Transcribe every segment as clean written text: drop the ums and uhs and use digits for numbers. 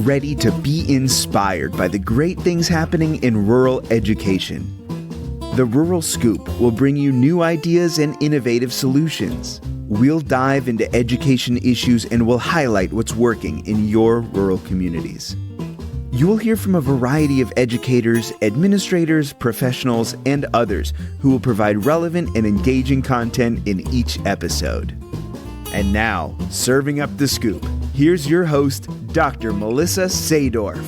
ready to be inspired by the great things happening in rural education. The Rural Scoop will bring you new ideas and innovative solutions. We'll dive into education issues and we'll highlight what's working in your rural communities. You will hear from a variety of educators, administrators, professionals, and others who will provide relevant and engaging content in each episode. And now, serving up the scoop, here's your host, Dr. Melissa Sadorf.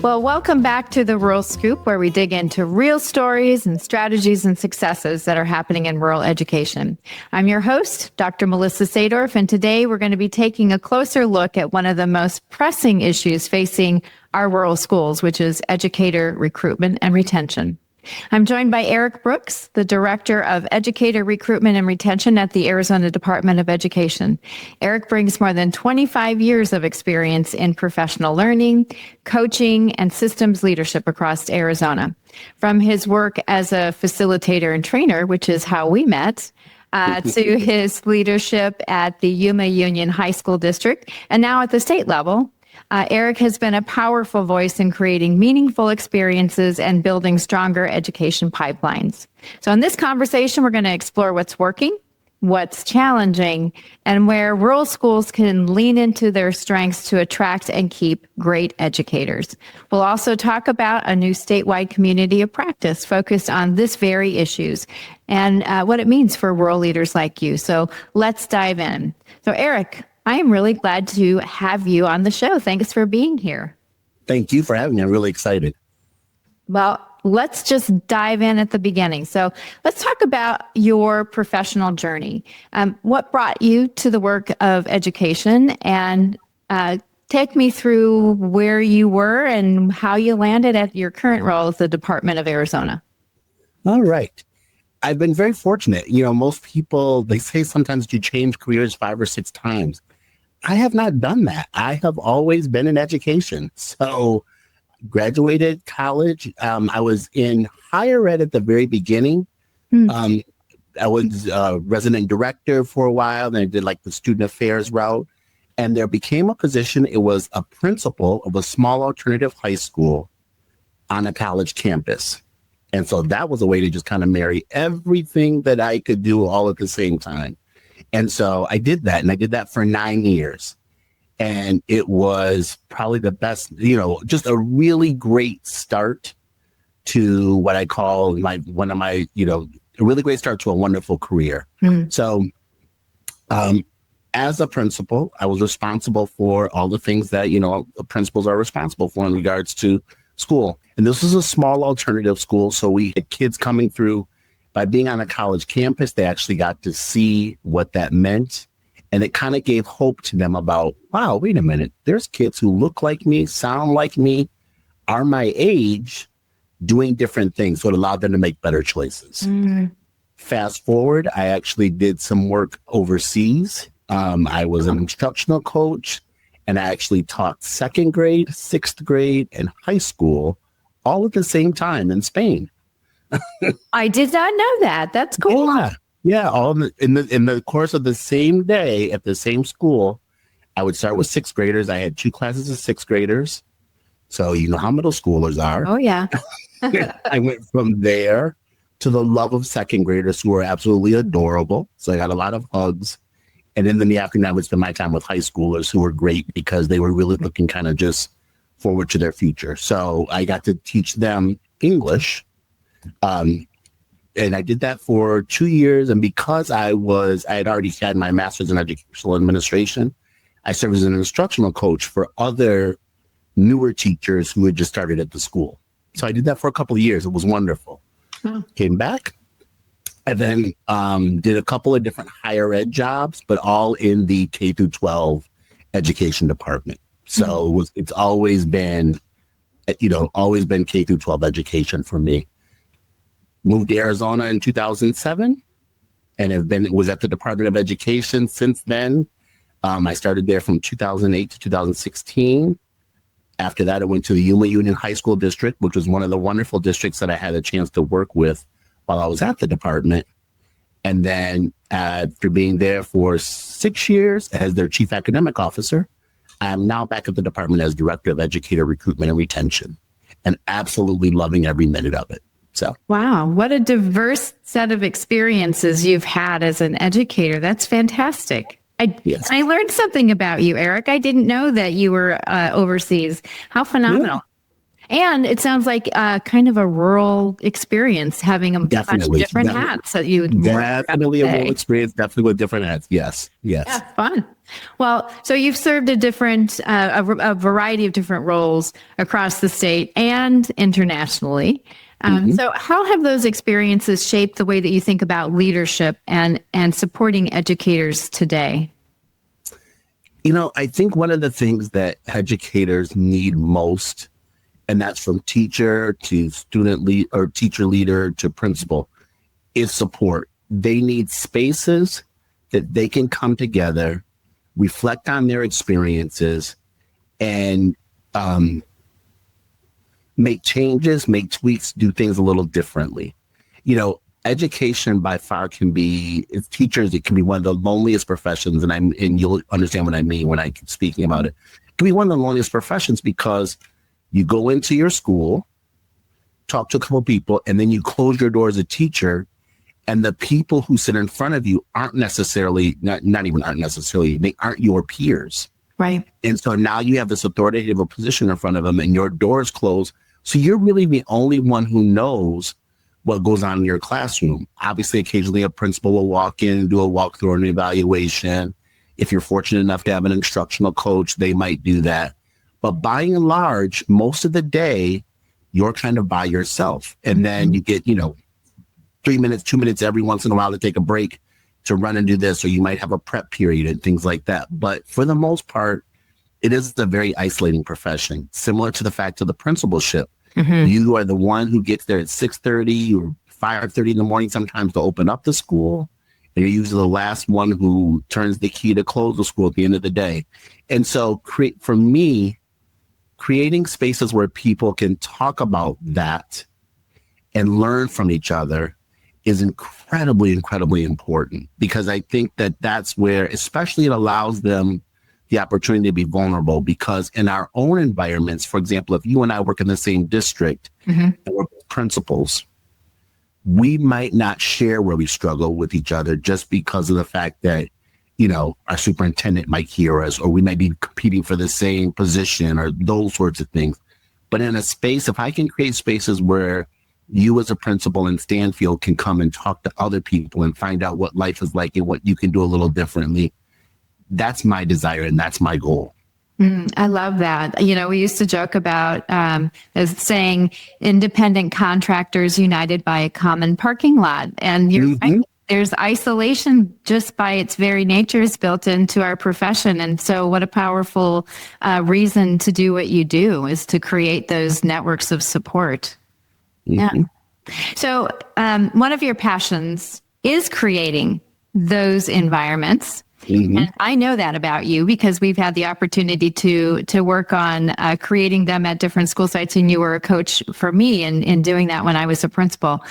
Well, welcome back to the Rural Scoop, where we dig into real stories and strategies and successes that are happening in rural education. I'm your host, Dr. Melissa Sadorf, and today we're going to be taking a closer look at one of the most pressing issues facing our rural schools, which is educator recruitment and retention. I'm joined by Eric Brooks, the Director of Educator Recruitment and Retention at the Arizona Department of Education. Eric brings more than 25 years of experience in professional learning, coaching, and systems leadership across Arizona. From his work as a facilitator and trainer, which is how we met, to his leadership at the Yuma Union High School District, and now at the state level, Eric has been a powerful voice in creating meaningful experiences and building stronger education pipelines. So in this conversation, we're going to explore what's working, what's challenging, and where rural schools can lean into their strengths to attract and keep great educators. We'll also talk about a new statewide community of practice focused on this very issues and what it means for rural leaders like you. So let's dive in. So Eric, I am really glad to have you on the show. Thanks for being here. Thank you for having me. I'm really excited. Well, let's just dive in at the beginning. So let's talk about your professional journey. What brought you to the work of education, and take me through where you were and how you landed at your current role at the Department of Arizona. All right. I've been very fortunate. You know, most people, they say sometimes you change careers 5 or 6 times. I have not done that. I have always been in education. So graduated college. I was in higher ed at the very beginning. I was resident director for a while. Then I did like the student affairs route. And there became a position. It was a principal of a small alternative high school on a college campus. And so that was a way to just kind of marry everything that I could do all at the same time. And so I did that, and I did that for 9 years. And it was probably the best, just a really great start to what I call a really great start to a wonderful career. Mm-hmm. So as a principal, I was responsible for all the things that, principals are responsible for in regards to school. And this was a small alternative school. So we had kids coming through. By being on a college campus, they actually got to see what that meant. And it kind of gave hope to them about, wow, wait a minute. There's kids who look like me, sound like me, are my age, doing different things. So it allowed them to make better choices. Mm-hmm. Fast forward, I actually did some work overseas. I was an instructional coach, and I actually taught 2nd grade, 6th grade, and high school all at the same time in Spain. I did not know that. That's cool. Yeah. All in the course of the same day at the same school, I would start with 6th graders. I had 2 classes of 6th graders. So you know how middle schoolers are. Oh, yeah. I went from there to the love of 2nd graders who were absolutely adorable. So I got a lot of hugs. And then in the afternoon, I would spend my time with high schoolers who were great because they were really looking kind of just forward to their future. So I got to teach them English. And I did that for 2 years. And because I had already had my master's in educational administration, I served as an instructional coach for other newer teachers who had just started at the school. So I did that for a couple of years. It was wonderful. Oh. Came back. And then did a couple of different higher ed jobs, but all in the K through 12 education department. So it's always been, K through 12 education for me. Moved to Arizona in 2007 and was at the Department of Education since then. I started there from 2008 to 2016. After that, I went to the Yuma Union High School District, which was one of the wonderful districts that I had a chance to work with while I was at the department. And then after being there for 6 years as their chief academic officer, I'm now back at the department as director of Educator Recruitment and Retention, and absolutely loving every minute of it. So, wow, what a diverse set of experiences you've had as an educator. That's fantastic. yes. I learned something about you, Eric. I didn't know that you were overseas. How phenomenal. And it sounds like kind of a rural experience, having a bunch of different hats that you definitely a rural experience, definitely with different hats. Yes. Yeah, fun. Well, so you've served a variety of different roles across the state and internationally. So how have those experiences shaped the way that you think about leadership and supporting educators today? I think one of the things that educators need most, and that's from teacher to student lead or teacher leader to principal, is support. They need spaces that they can come together, reflect on their experiences, and make changes, make tweaks, do things a little differently. Education by far can be, as teachers, it can be one of the loneliest professions, and you'll understand what I mean when I keep speaking about it. It can be one of the loneliest professions because you go into your school, talk to a couple of people, and then you close your door as a teacher, and the people who sit in front of you aren't necessarily, they aren't your peers. Right. And so now you have this authoritative position in front of them, and your door is closed. So you're really the only one who knows what goes on in your classroom. Obviously, occasionally a principal will walk in and do a walkthrough and evaluation. If you're fortunate enough to have an instructional coach, they might do that. But by and large, most of the day, you're kind of by yourself. And then you get, 3 minutes, 2 minutes every once in a while to take a break to run and do this, or you might have a prep period and things like that. But for the most part, it is a very isolating profession, similar to the fact of the principalship. You are the one who gets there at 6:30 or 5:30 in the morning sometimes to open up the school. And you're usually the last one who turns the key to close the school at the end of the day. And so for me, creating spaces where people can talk about that and learn from each other is incredibly, incredibly important, because I think that that's where, especially, it allows them the opportunity to be vulnerable, because in our own environments, for example, if you and I work in the same district and we're principals, we might not share where we struggle with each other just because of the fact that, our superintendent might hear us, or we might be competing for the same position, or those sorts of things. But in a space, if I can create spaces where you as a principal in Stanfield can come and talk to other people and find out what life is like and what you can do a little differently, that's my desire and that's my goal. I love that. We used to joke about as saying independent contractors united by a common parking lot. And you're right. There's isolation just by its very nature is built into our profession. And so what a powerful reason to do what you do is to create those networks of support. Yeah. So one of your passions is creating those environments. And I know that about you because we've had the opportunity to work on creating them at different school sites, and you were a coach for me in doing that when I was a principal.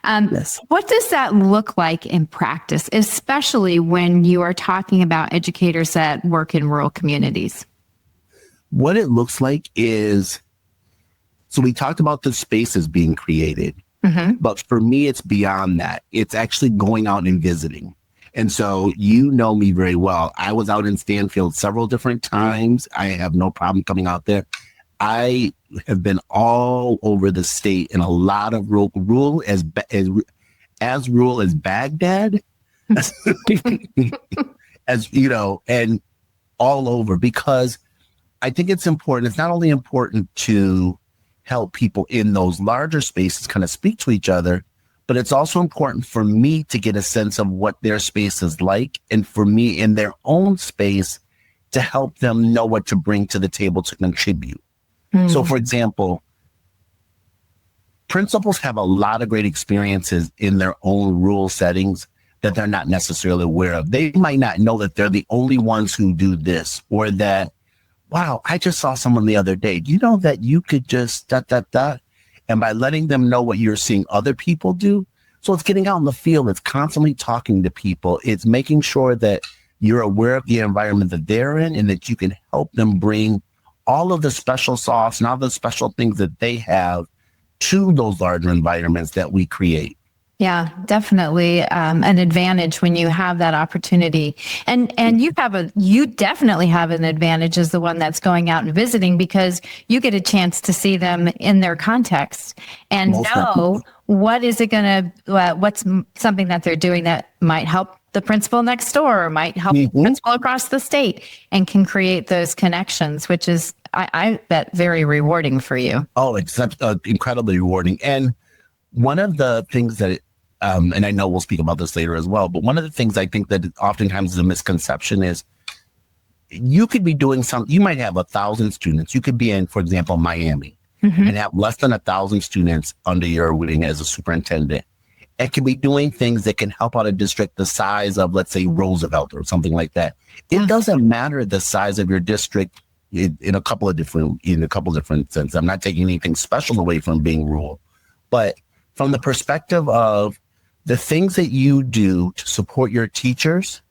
Yes. What does that look like in practice, especially when you are talking about educators that work in rural communities? What it looks like is, so we talked about the spaces being created, but for me, it's beyond that. It's actually going out and visiting. And so you know me very well. I was out in Stanfield several different times. I have no problem coming out there. I have been all over the state in a lot of rural as rural as Baghdad, and all over, because I think it's important. It's not only important to help people in those larger spaces kind of speak to each other, but it's also important for me to get a sense of what their space is like, and for me in their own space to help them know what to bring to the table to contribute. So, for example, principals have a lot of great experiences in their own rural settings that they're not necessarily aware of. They might not know that they're the only ones who do this, or that, wow, I just saw someone the other day. Do you know that you could just ... And by letting them know what you're seeing other people do, So it's getting out in the field. It's constantly talking to people. It's making sure that you're aware of the environment that they're in and that you can help them bring all of the special sauce and all the special things that they have to those larger environments that we create. Yeah, definitely an advantage when you have that opportunity. And you definitely have an advantage as the one that's going out and visiting, because you get a chance to see them in their context and know what is it going to, what's something that they're doing that might help the principal next door or might help the principal across the state, and can create those connections, which is, I bet, very rewarding for you. Oh, it's incredibly rewarding. And one of the things that and I know we'll speak about this later as well, but one of the things I think that oftentimes is a misconception is you could be doing something. You might have 1,000 students. You could be in, for example, Miami, and have less than 1,000 students under your wing as a superintendent, and can be doing things that can help out a district the size of, let's say, Roosevelt or something like that. It doesn't matter the size of your district in a couple of different senses. I'm not taking anything special away from being rural, but from the perspective of the things that you do to support your teachers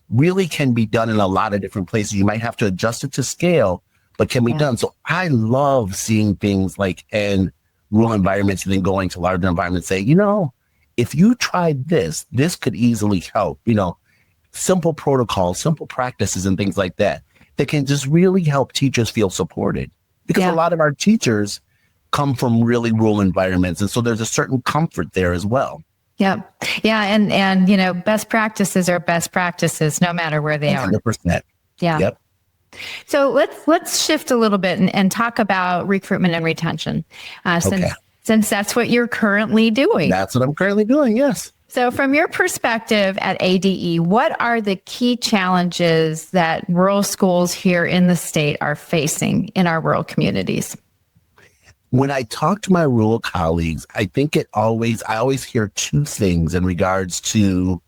really can be done in a lot of different places. You might have to adjust it to scale, but can be done. So I love seeing things like in rural environments and then going to larger environments, say, if you tried this, this could easily help, simple protocols, simple practices and things like that can just really help teachers feel supported. Because a lot of our teachers come from really rural environments. And so there's a certain comfort there as well. Yeah. Yeah. And best practices are best practices, no matter where they 100%. are. Yeah. Yep. So let's shift a little bit and talk about recruitment and retention, since that's what you're currently doing. That's what I'm currently doing. Yes. So from your perspective at ADE, what are the key challenges that rural schools here in the state are facing in our rural communities? When I talk to my rural colleagues, I think I always hear two things in regards to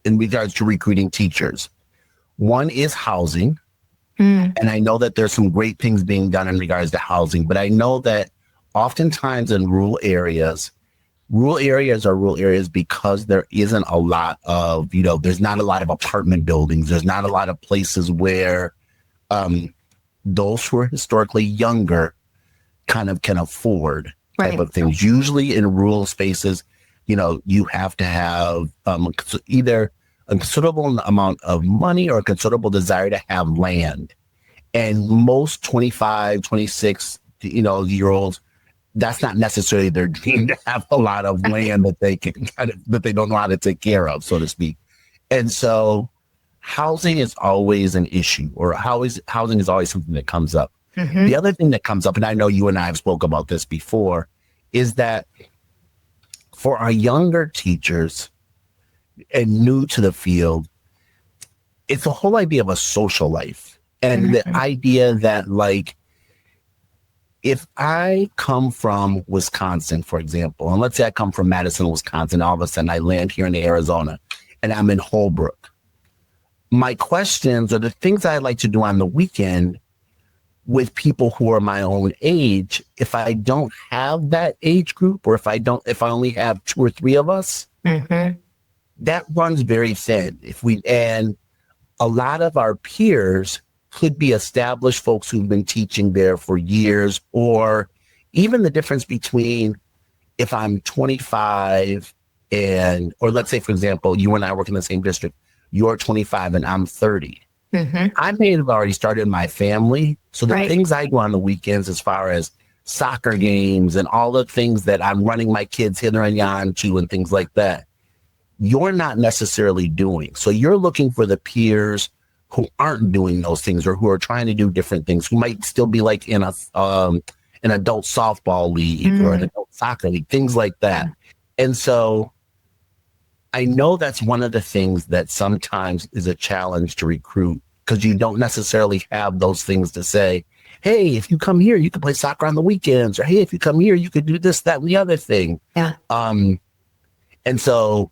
recruiting teachers. One is housing. And I know that there's some great things being done in regards to housing, but I know that oftentimes in rural areas are rural areas because there isn't a lot of, there's not a lot of apartment buildings. There's not a lot of places where those who are historically younger kind of can afford type of things. Usually in rural spaces, you have to have either a considerable amount of money or a considerable desire to have land. And most 25, 26, year olds, that's not necessarily their dream to have a lot of land that they can that they don't know how to take care of, so to speak. And so housing is always an issue, or housing is always something that comes up. The other thing that comes up, and I know you and I have spoke about this before, is that for our younger teachers and new to the field, it's the whole idea of a social life. And the idea that, like, if I come from Wisconsin, for example, and let's say I come from Madison, Wisconsin, all of a sudden I land here in Arizona and I'm in Holbrook, my questions or the things I like to do on the weekend with people who are my own age, if I don't have that age group, or if I only have 2 or 3 of us, that runs very thin. And a lot of our peers could be established folks who've been teaching there for years, or even the difference between if I'm 25 or let's say, for example, you and I work in the same district, you're 25 and I'm 30. I may have already started my family. So the things I do on the weekends, as far as soccer games and all the things that I'm running my kids hither and yon to and things like that, you're not necessarily doing. So you're looking for the peers who aren't doing those things, or who are trying to do different things, who might still be like in an adult softball league or an adult soccer league, things like that. And so I know that's one of the things that sometimes is a challenge to recruit, because you don't necessarily have those things to say, hey, if you come here, you can play soccer on the weekends, or hey, if you come here, you could do this, that, and the other thing. And so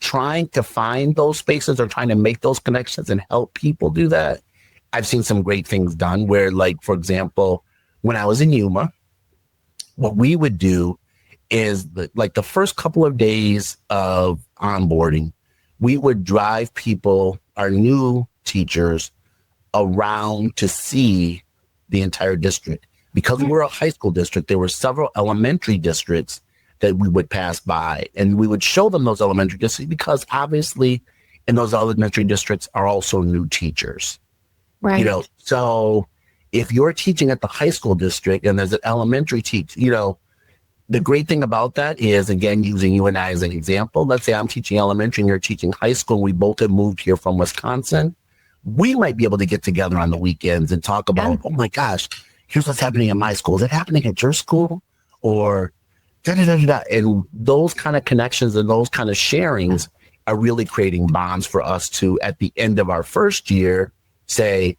trying to find those spaces or trying to make those connections and help people do that, I've seen some great things done where, like, for example, when I was in Yuma, what we would do is like the first couple of days of onboarding, we would drive people, our new teachers, around to see the entire district. Because we're a high school district, there were several elementary districts that we would pass by, and we would show them those elementary districts because obviously in those elementary districts are also new teachers. Right. You know, so if you're teaching at the high school district and there's an elementary teacher, you know, the great thing about that is, again, using you and I as an example, let's say I'm teaching elementary and you're teaching high school. We both have moved here from Wisconsin. We might be able to get together on the weekends and talk about, oh my gosh, here's what's happening in my school. Is it happening at your school? Or da da da da. And those kind of connections and those kind of sharings are really creating bonds for us to, at the end of our first year, say,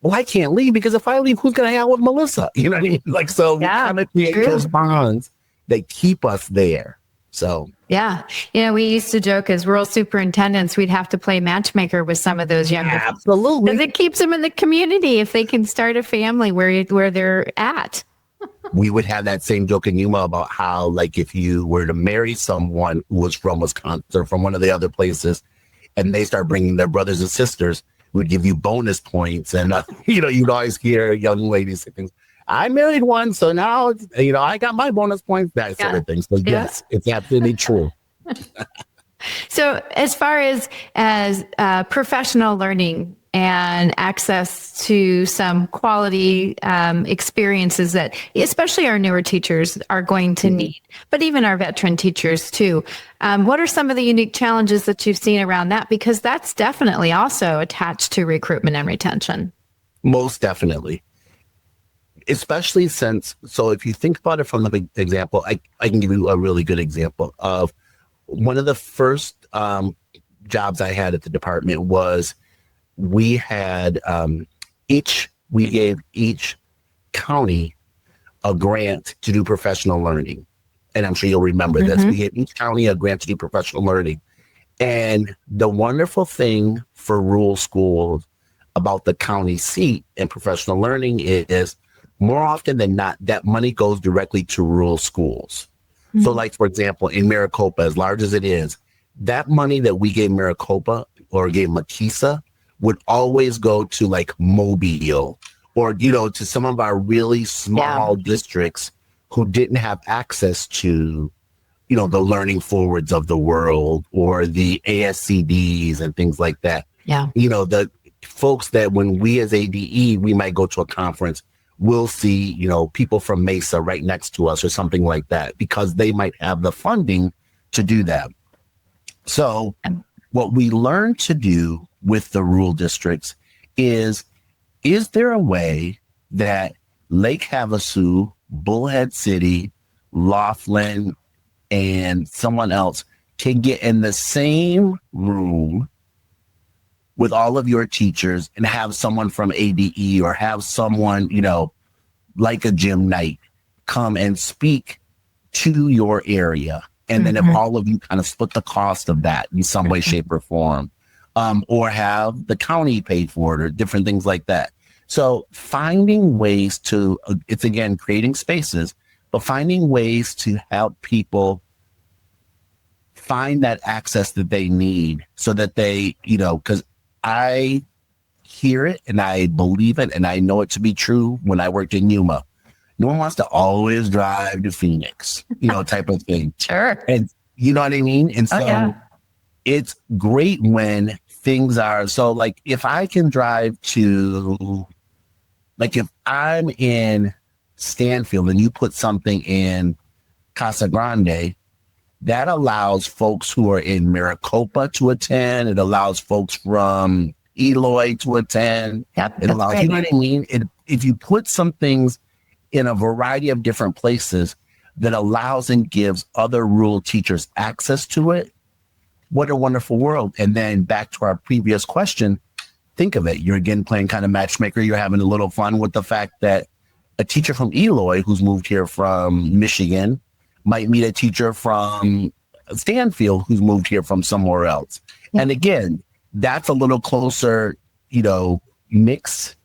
well, I can't leave because if I leave, who's going to hang out with Melissa? You know what I mean? Like, so we kind of create those bonds that keep us there. So, yeah. You know, we used to joke as rural superintendents, we'd have to play matchmaker with some of those younger. Absolutely. Because it keeps them in the community if they can start a family where they're at. We would have that same joke in Yuma about how, like, if you were to marry someone who was from Wisconsin or from one of the other places, and they start bringing their brothers and sisters, would give you bonus points. And, you know, you'd always hear young ladies say things, I married one, so now, you know, I got my bonus points, that sort of thing. So, yes, it's absolutely true. So as far as professional learning and access to some quality experiences that especially our newer teachers are going to need, but even our veteran teachers too. What are some of the unique challenges that you've seen around that? Because that's definitely also attached to recruitment and retention. Most definitely. Especially since, so if you think about it from the big example, I can give you a really good example of one of the first jobs I had at the department was we had we gave each county a grant to do professional learning. And I'm sure you'll remember this. We gave each county a grant to do professional learning. And the wonderful thing for rural schools about the county seat and professional learning is more often than not, that money goes directly to rural schools. So like, for example, in Maricopa, as large as it is, that money that we gave Maricopa or gave Makisa would always go to like Mobile or, you know, to some of our really small districts who didn't have access to, you know, the Learning Forwards of the world or the ASCDs and things like that. Yeah. You know, the folks that when we as ADE, we might go to a conference, we'll see, you know, people from Mesa right next to us or something like that, because they might have the funding to do that. So what we learned to do with the rural districts is there a way that Lake Havasu, Bullhead City, Laughlin, and someone else can get in the same room with all of your teachers and have someone from ADE or have someone, you know, like a Jim Knight come and speak to your area. And then if all of you kind of split the cost of that in some way, shape, or form, or have the county pay for it or different things like that. So finding ways to, it's again, creating spaces, but finding ways to help people find that access that they need so that they, you know, because I hear it and I believe it and I know it to be true when I worked in Yuma. No one wants to always drive to Phoenix, you know, type of thing. Sure. And you know what I mean? And so it's great when things are, so like if I can drive to, like if I'm in Stanfield and you put something in Casa Grande, that allows folks who are in Maricopa to attend. It allows folks from Eloy to attend. It allows, you know what I mean? If you put some things in a variety of different places that allows and gives other rural teachers access to it, what a wonderful world. And then back to our previous question, think of it. You're again playing kind of matchmaker. You're having a little fun with the fact that a teacher from Eloy who's moved here from Michigan might meet a teacher from Stanfield who's moved here from somewhere else. And again, that's a little closer, you know, mix,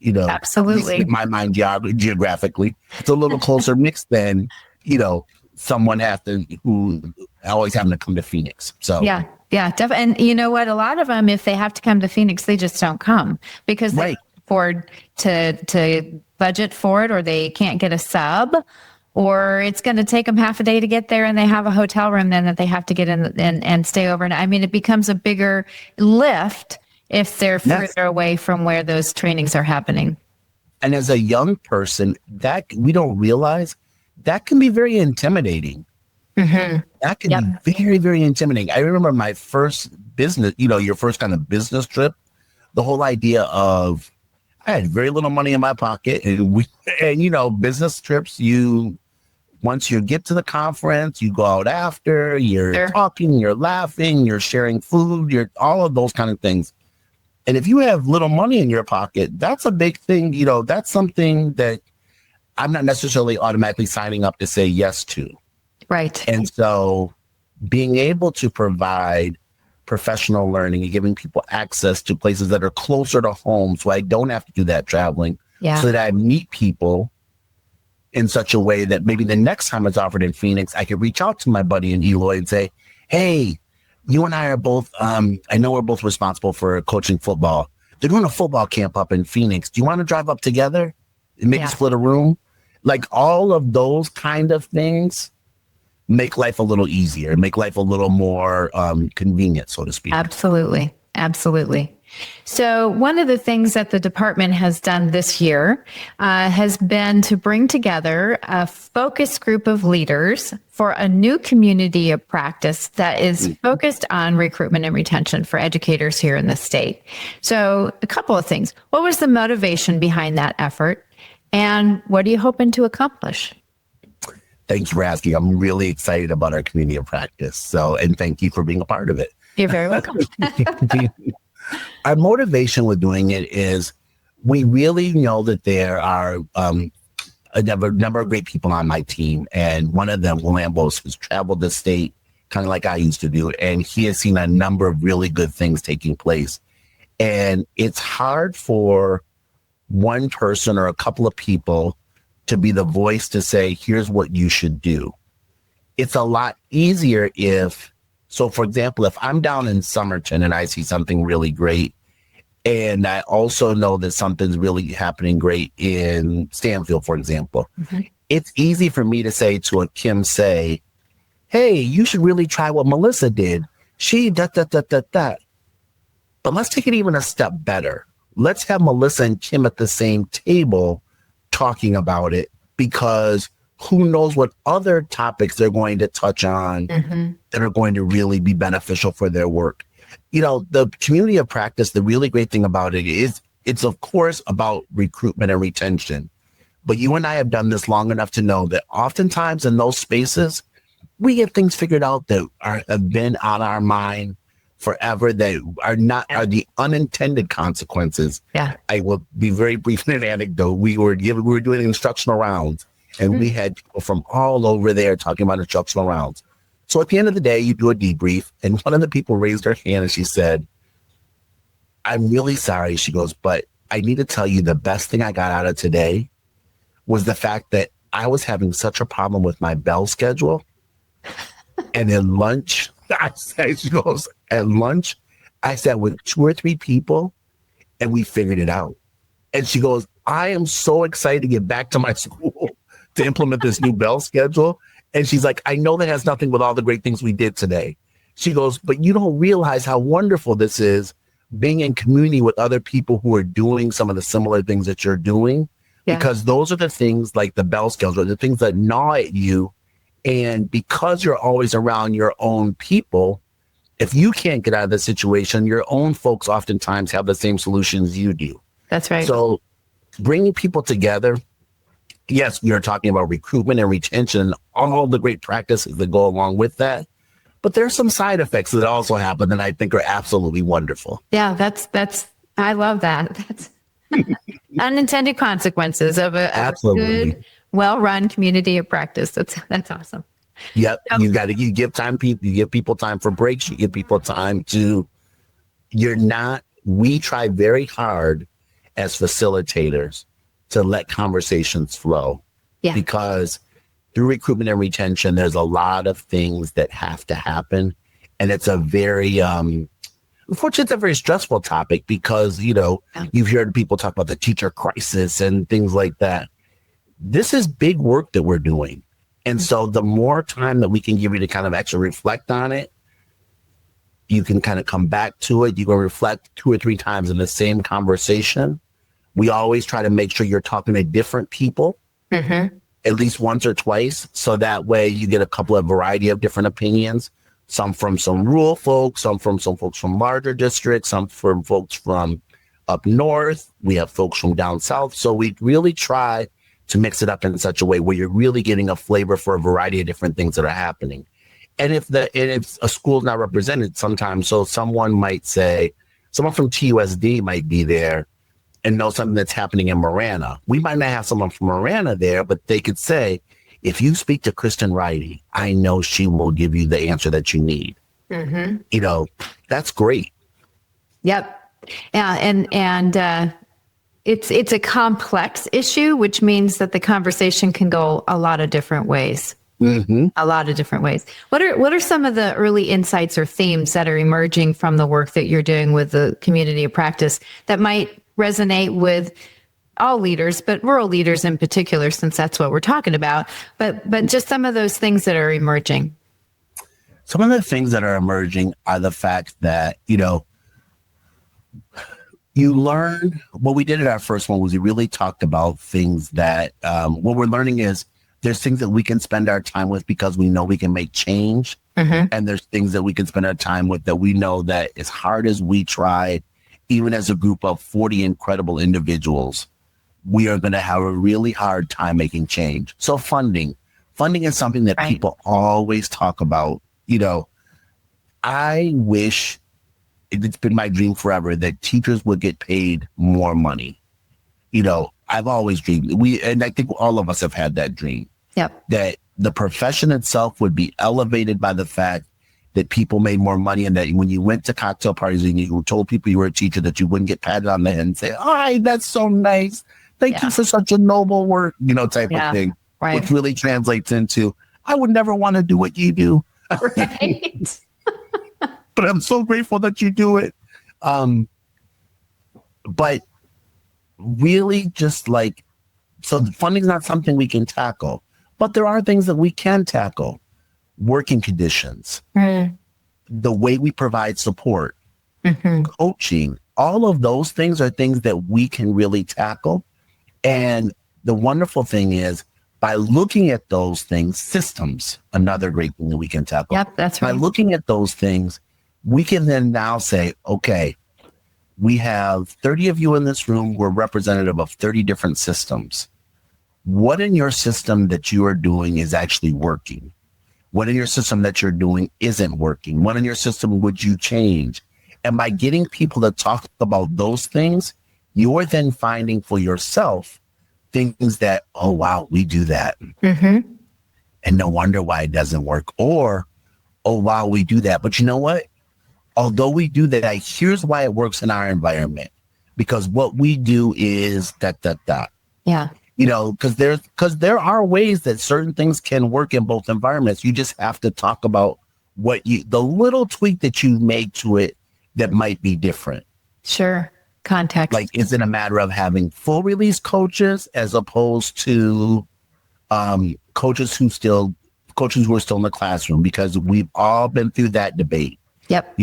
you know, absolutely. in my mind geographically, it's a little closer mix than someone has to, who always having to come to Phoenix. So yeah, definitely. And you know what? A lot of them, if they have to come to Phoenix, they just don't come because they right. can't afford to budget for it, or they can't get a sub, or it's going to take them half a day to get there, and they have a hotel room then that they have to get in and stay overnight. I mean, it becomes a bigger lift if they're further away from where those trainings are happening. And as a young person, that we don't realize that can be very intimidating. Mm-hmm. That can be very, very intimidating. I remember my first business, your first kind of business trip, the whole idea of, I had very little money in my pocket, and business trips, once you get to the conference, you go out after, you're talking, you're laughing, you're sharing food, you're all of those kind of things. And if you have little money in your pocket, that's a big thing. That's something that I'm not necessarily automatically signing up to say yes to. Right. And so being able to provide professional learning and giving people access to places that are closer to home, so I don't have to do that traveling, so that I meet people in such a way that maybe the next time it's offered in Phoenix, I could reach out to my buddy in Eloy and say, hey, you and I are both, I know we're both responsible for coaching football. They're doing a football camp up in Phoenix. Do you want to drive up together and maybe split a room? Like all of those kind of things make life a little easier, make life a little more convenient, so to speak. Absolutely. Absolutely. So one of the things that the department has done this year has been to bring together a focus group of leaders for a new community of practice that is focused on recruitment and retention for educators here in the state. So a couple of things. What was the motivation behind that effort? And what are you hoping to accomplish? Thanks for asking. I'm really excited about our community of practice. And thank you for being a part of it. You're very welcome. Our motivation with doing it is we really know that there are a number of great people on my team. And one of them, Will Ambos, has traveled the state kind of like I used to do. And he has seen a number of really good things taking place. And it's hard for one person or a couple of people to be the voice to say, here's what you should do. It's a lot easier for example, if I'm down in Somerton and I see something really great, and I also know that something's really happening great in Stanfield, for example, it's easy for me to say to a Kim Say, hey, you should really try what Melissa did. She But let's take it even a step better. Let's have Melissa and Kim at the same table talking about it, because who knows what other topics they're going to touch on that are going to really be beneficial for their work. The community of practice, the really great thing about it is it's of course about recruitment and retention. But you and I have done this long enough to know that oftentimes in those spaces, we get things figured out that have been on our mind forever, that are the unintended consequences. Yeah. I will be very brief in an anecdote. We were doing instructional rounds, and we had people from all over there talking about instructional rounds. So at the end of the day, you do a debrief, and one of the people raised her hand and she said, I'm really sorry. She goes, but I need to tell you the best thing I got out of today was the fact that I was having such a problem with my bell schedule. And at lunch, she goes, at lunch, I sat with 2 or 3 people and we figured it out. And she goes, I am so excited to get back to my school to implement this new bell schedule. And she's like, I know that has nothing with all the great things we did today. She goes, but you don't realize how wonderful this is, being in community with other people who are doing some of the similar things that you're doing, because those are the things like the bell schedule, the things that gnaw at you. And because you're always around your own people, if you can't get out of the situation, your own folks oftentimes have the same solutions you do. That's right. So bringing people together, yes, we are talking about recruitment and retention, all the great practices that go along with that. But there's some side effects that also happen that I think are absolutely wonderful. Yeah, I love that. That's unintended consequences of a good, well-run community of practice. That's awesome. Yep. You give people time for breaks. You give people time we try very hard as facilitators to let conversations flow. Yeah. Because through recruitment and retention, there's a lot of things that have to happen. And it's a very, unfortunately, it's a very stressful topic because, you've heard people talk about the teacher crisis and things like that. This is big work that we're doing. And so the more time that we can give you to kind of actually reflect on it, you can kind of come back to it. You can reflect 2 or 3 times in the same conversation. We always try to make sure you're talking to different people, at least once or twice. So that way you get a couple of variety of different opinions, some from some rural folks, some folks from larger districts, some from folks from up north. We have folks from down south. So we really try to mix it up in such a way where you're really getting a flavor for a variety of different things that are happening. And if a school is not represented sometimes, so someone might say, someone from TUSD might be there and know something that's happening in Marana. We might not have someone from Marana there, but they could say, if you speak to Kristen Ridey, I know she will give you the answer that you need. That's great. Yep. Yeah. And it's a complex issue, which means that the conversation can go a lot of different ways. A lot of different ways. What are some of the early insights or themes that are emerging from the work that you're doing with the community of practice that might resonate with all leaders, but rural leaders in particular, since that's what we're talking about, but just some of those things that are emerging? Some of the things that are emerging are the fact that, you learn. What we did at our first one was we really talked about things that what we're learning is there's things that we can spend our time with because we know we can make change. And there's things that we can spend our time with that we know that as hard as we try, even as a group of 40 incredible individuals, we are going to have a really hard time making change. So funding is something that people always talk about. I wish, it's been my dream forever, that teachers would get paid more money. I've always dreamed, and I think all of us have had that dream. Yep. That the profession itself would be elevated by the fact that people made more money, and that when you went to cocktail parties and you told people you were a teacher, that you wouldn't get patted on the head and say, "Hi, that's so nice. Thank you for such a noble work," type of thing. Right. Which really translates into, I would never want to do what you do. Right. But I'm so grateful that you do it. But really just so funding is not something we can tackle, but there are things that we can tackle. Working conditions, the way we provide support, coaching, all of those things are things that we can really tackle. And the wonderful thing is, by looking at those things, systems, another great thing that we can tackle. Yep, that's right. By looking at those things, we can then now say, okay, we have 30 of you in this room. We're representative of 30 different systems. What in your system that you are doing is actually working? What in your system that you're doing isn't working? What in your system would you change? And by getting people to talk about those things, you're then finding for yourself things that, oh, wow, we do that. And no wonder why it doesn't work. Or, oh, wow, we do that. But you know what? Although we do that, here's why it works in our environment. Because what we do is ... Yeah. Because there are ways that certain things can work in both environments. You just have to talk about the little tweak that you make to it that might be different. Sure. Context. Is it a matter of having full release coaches as opposed to coaches who are still in the classroom? Because we've all been through that debate. Yep.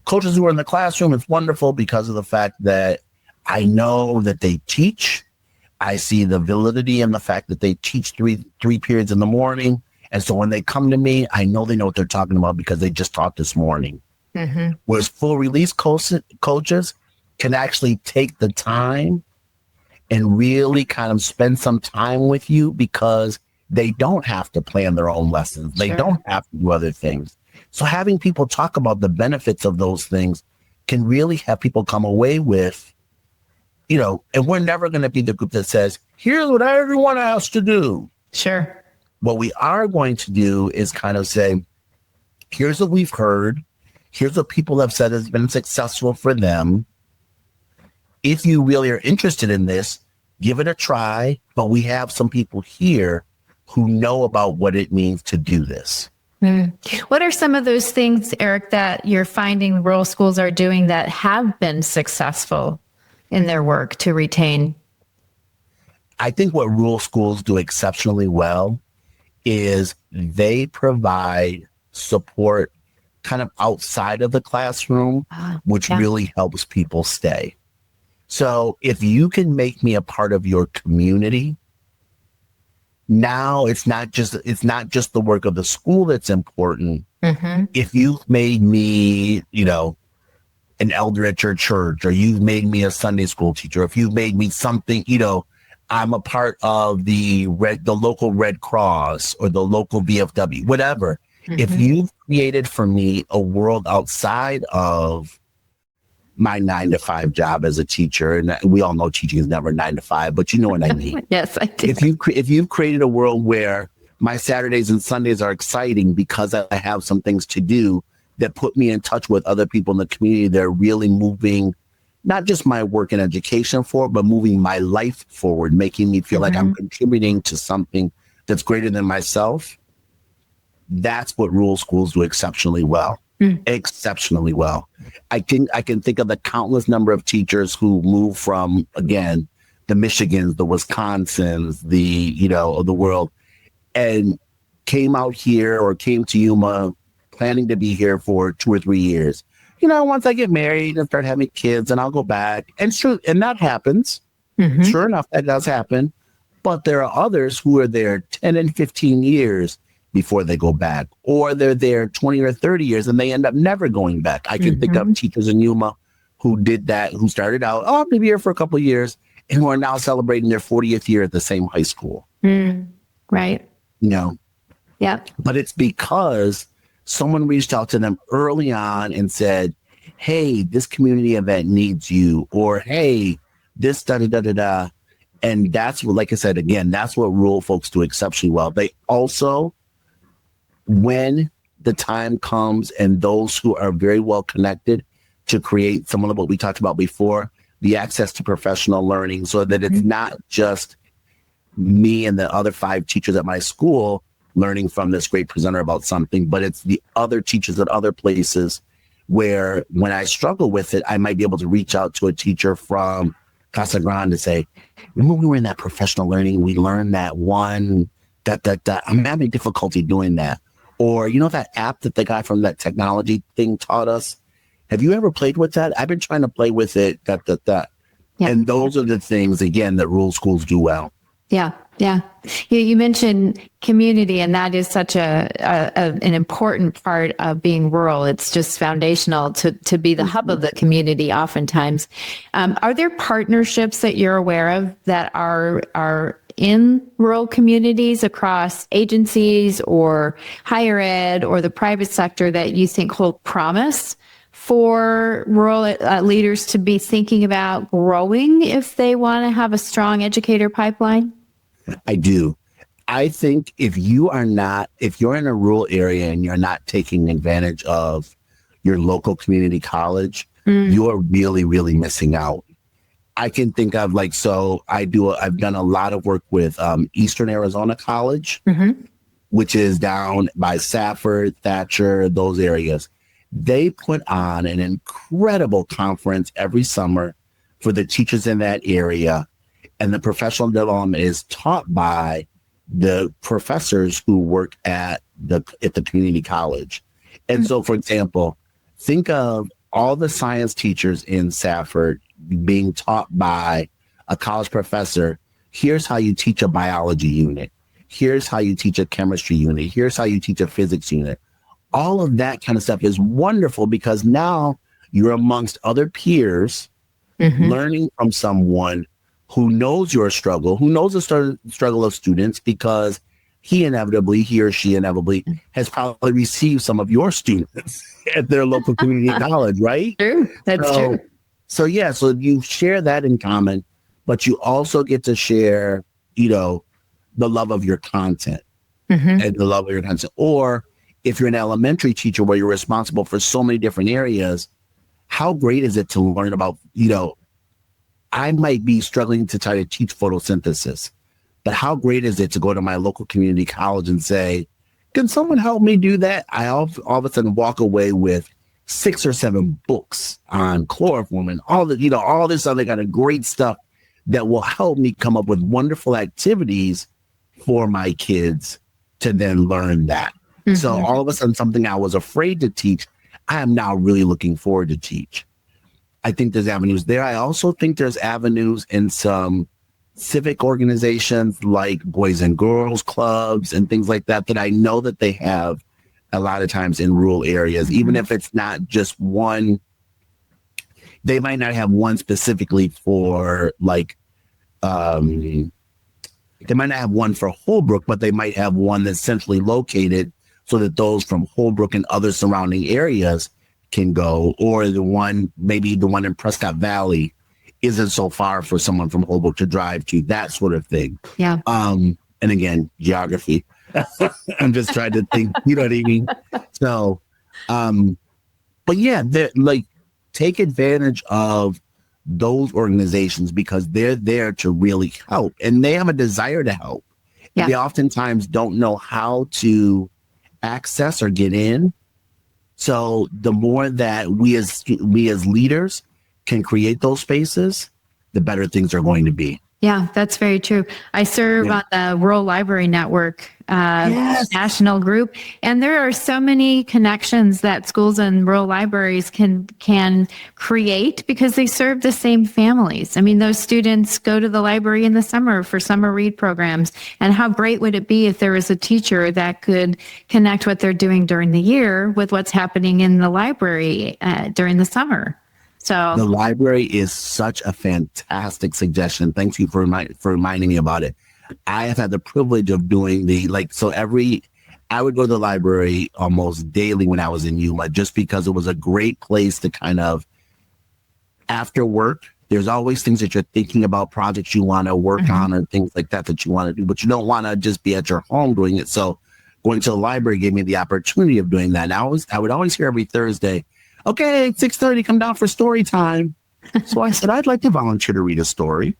Coaches who are in the classroom, it's wonderful because of the fact that I know that they teach. I see the validity in the fact that they teach three periods in the morning. And so when they come to me, I know they know what they're talking about because they just taught this morning. Whereas full release coaches can actually take the time and really kind of spend some time with you because they don't have to plan their own lessons. They don't have to do other things. So having people talk about the benefits of those things can really have people come away with, and we're never going to be the group that says, here's what everyone has to do. Sure. What we are going to do is kind of say, here's what we've heard. Here's what people have said has been successful for them. If you really are interested in this, give it a try. But we have some people here who know about what it means to do this. What are some of those things, Eric, that you're finding rural schools are doing that have been successful in their work to retain? I think what rural schools do exceptionally well is they provide support kind of outside of the classroom, which really helps people stay. So if you can make me a part of your community, now it's not just the work of the school that's important. If you've made me, an elder at your church, or you've made me a Sunday school teacher, if you've made me something, I'm a part of the local Red Cross or the local VFW, whatever. If you've created for me a world outside of my 9-to-5 job as a teacher, and we all know teaching is never 9 to 5, but you know what I mean. Yes, I do. If you've created a world where my Saturdays and Sundays are exciting because I have some things to do that put me in touch with other people in the community that are really moving not just my work and education forward, but moving my life forward, making me feel like I'm contributing to something that's greater than myself. That's what rural schools do exceptionally well. Exceptionally well. I can think of the countless number of teachers who move from, again, the Michigans, the Wisconsins, of the world, and came out here or came to Yuma planning to be here for 2 or 3 years. Once I get married and start having kids, and I'll go back. And that happens. Sure enough, that does happen. But there are others who are there 10 and 15 years before they go back, or they're there 20 or 30 years and they end up never going back. I can think of teachers in Yuma who did that, who started out, I'm going to be here for a couple of years, and who are now celebrating their 40th year at the same high school. Right. Yeah. But it's because someone reached out to them early on and said, hey, this community event needs you, or hey, this da-da-da-da-da. And that's what, like I said, again, that's what rural folks do exceptionally well. They also, when the time comes and those who are very well connected to create some of what we talked about before, the access to professional learning, so that it's not just me and the other 5 teachers at my school learning from this great presenter about something, but it's the other teachers at other places where when I struggle with it, I might be able to reach out to a teacher from Casa Grande to say, remember we were in that professional learning, we learned that one, I'm having difficulty doing that. Or, that app that the guy from that technology thing taught us, have you ever played with that? I've been trying to play with it, Yeah. And those are the things, again, that rural schools do well. Yeah. You mentioned community, and that is such an important part of being rural. It's just foundational to be the hub of the community oftentimes. Are there partnerships that you're aware of that are in rural communities across agencies or higher ed or the private sector that you think hold promise for rural leaders to be thinking about growing if they want to have a strong educator pipeline? I do. I think if you're in a rural area and you're not taking advantage of your local community college, you're really, really missing out. I can think of I've done a lot of work with Eastern Arizona College, which is down by Safford, Thatcher, those areas. They put on an incredible conference every summer for the teachers in that area. And the professional development is taught by the professors who work at the community college. And so, for example, think of all the science teachers in Safford being taught by a college professor. Here's how you teach a biology unit. Here's how you teach a chemistry unit. Here's how you teach a physics unit. All of that kind of stuff is wonderful because now you're amongst other peers learning from someone who knows your struggle, who knows the struggle of students, because he or she inevitably has probably received some of your students at their local community college, right? True. That's true. So you share that in common, but you also get to share, the love of your content and the love of your content. Or if you're an elementary teacher where you're responsible for so many different areas, how great is it to learn about, I might be struggling to try to teach photosynthesis, But how great is it to go to my local community college and say, can someone help me do that? I all of a sudden walk away with 6 or 7 books on chloroform and all the, all this other kind of great stuff that will help me come up with wonderful activities for my kids to then learn that. Mm-hmm. So all of a sudden, something I was afraid to teach, I am now really looking forward to teach. I think there's avenues there. I also think there's avenues in some civic organizations like Boys and Girls Clubs and things like that, that I know that they have a lot of times in rural areas, even if it's not just one. They might not have one specifically for like, they might not have one for Holbrook, but they might have one that's centrally located so that those from Holbrook and other surrounding areas can go, or maybe the one in Prescott Valley isn't so far for someone from Holbrook to drive to, that sort of thing. Yeah. And again, geography. I'm just trying to think, you know what I mean? So, but yeah, like, take advantage of those organizations because they're there to really help and they have a desire to help. Yeah. They oftentimes don't know how to access or get in. So the more that we as leaders can create those spaces, the better things are going to be. Yeah, that's very true. I serve on the Rural Library Network national group, and there are so many connections that schools and rural libraries can create because they serve the same families. I mean, those students go to the library in the summer for summer read programs, and how great would it be if there was a teacher that could connect what they're doing during the year with what's happening in the library during the summer. So the library is such a fantastic suggestion. Thank you for reminding me about it. I have had the privilege of doing I would go to the library almost daily when I was in Yuma, just because it was a great place to kind of, after work, there's always things that you're thinking about, projects you want to work on or things like that you want to do, but you don't want to just be at your home doing it. So going to the library gave me the opportunity of doing that. And I would always hear every Thursday, okay, 6:30, come down for story time. So I said, I'd like to volunteer to read a story.